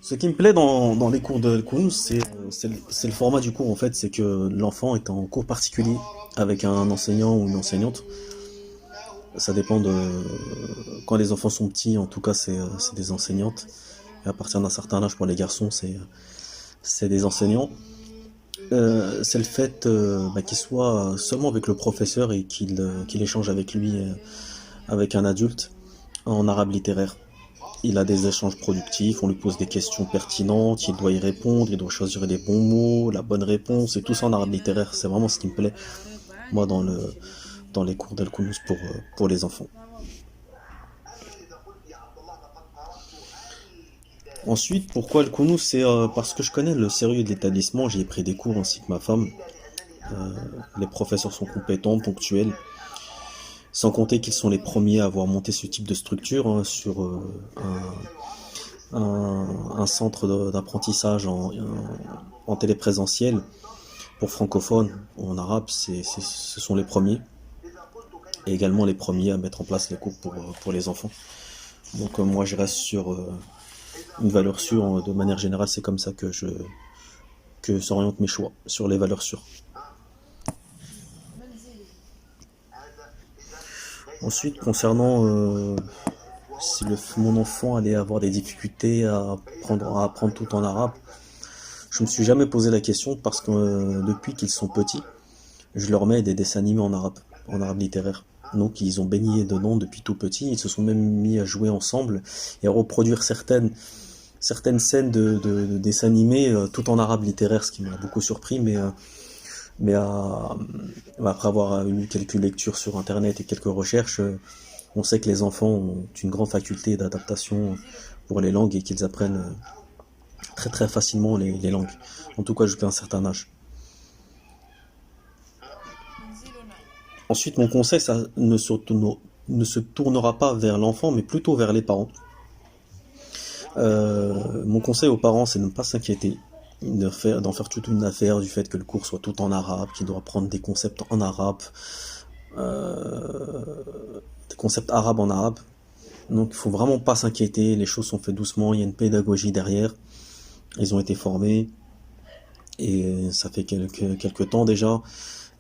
Ce qui me plaît dans les cours de Al-Kounouz, c'est le format du cours en fait, c'est que l'enfant est en cours particulier avec un enseignant ou une enseignante. Ça dépend de quand les enfants sont petits, en tout cas c'est des enseignantes. Et à partir d'un certain âge pour les garçons, c'est des enseignants. C'est le fait qu'il soit seulement avec le professeur et qu'il échange avec lui, avec un adulte, en arabe littéraire. Il a des échanges productifs, on lui pose des questions pertinentes, il doit y répondre, il doit choisir les bons mots, la bonne réponse, et tout ça en arabe littéraire. C'est vraiment ce qui me plaît, moi, dans les cours d'Al-Kounouz pour les enfants. Ensuite, pourquoi Al-Kounouz? C'est parce que je connais le sérieux de l'établissement, j'y ai pris des cours ainsi que ma femme. Les professeurs sont compétents, ponctuels, sans compter qu'ils sont les premiers à avoir monté ce type de structure hein, sur un centre d'apprentissage en téléprésentiel pour francophones ou en arabe, ce sont les premiers et également les premiers à mettre en place les cours pour les enfants. Donc moi je reste sur une valeur sûre, de manière générale c'est comme ça que s'orientent mes choix, sur les valeurs sûres. Ensuite concernant si mon enfant allait avoir des difficultés à apprendre tout en arabe, je me suis jamais posé la question parce que depuis qu'ils sont petits, je leur mets des dessins animés en arabe littéraire. Donc ils ont baigné dedans depuis tout petit, ils se sont même mis à jouer ensemble et à reproduire certaines scènes de dessins animés tout en arabe littéraire, ce qui m'a beaucoup surpris, mais après avoir eu quelques lectures sur internet et quelques recherches, on sait que les enfants ont une grande faculté d'adaptation pour les langues et qu'ils apprennent très très facilement les langues, en tout cas jusqu'à un certain âge. Ensuite, mon conseil, ça ne se tournera pas vers l'enfant, mais plutôt vers les parents. Mon conseil aux parents, c'est de ne pas s'inquiéter, d'en faire toute une affaire du fait que le cours soit tout en arabe, qu'il doit apprendre des concepts en arabe, des concepts arabes en arabe. Donc il faut vraiment pas s'inquiéter, les choses sont faites doucement, il y a une pédagogie derrière, ils ont été formés, et ça fait quelques temps déjà.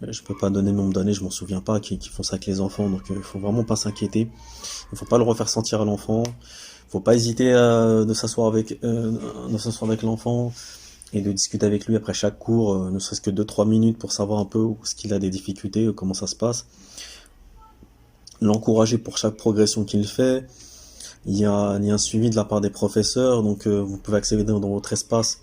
Je peux pas donner le nombre d'années, je m'en souviens pas, qui font ça avec les enfants, donc il faut vraiment pas s'inquiéter. Il faut pas le refaire sentir à l'enfant. Faut pas hésiter de s'asseoir avec l'enfant et de discuter avec lui après chaque cours, ne serait-ce que 2-3 minutes pour savoir un peu où est-ce qu'il a des difficultés, comment ça se passe. L'encourager pour chaque progression qu'il fait. Il y a un suivi de la part des professeurs, donc vous pouvez accéder dans votre espace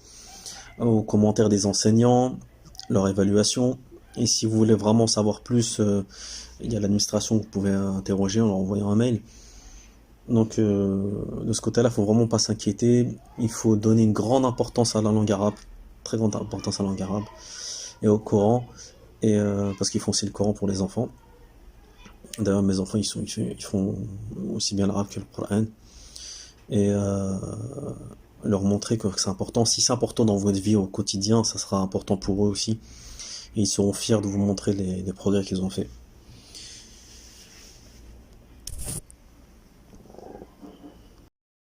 aux commentaires des enseignants, leur évaluation. Et si vous voulez vraiment savoir plus, il y a l'administration que vous pouvez interroger en leur envoyant un mail. Donc de ce côté-là, il faut vraiment pas s'inquiéter. Il faut donner une grande importance à la langue arabe, très grande importance à la langue arabe et au Coran, et parce qu'ils font aussi le Coran pour les enfants. D'ailleurs, mes enfants, ils font aussi bien l'arabe que le Coran, et leur montrer que c'est important. Si c'est important dans votre vie au quotidien, ça sera important pour eux aussi, et ils seront fiers de vous montrer les progrès qu'ils ont fait.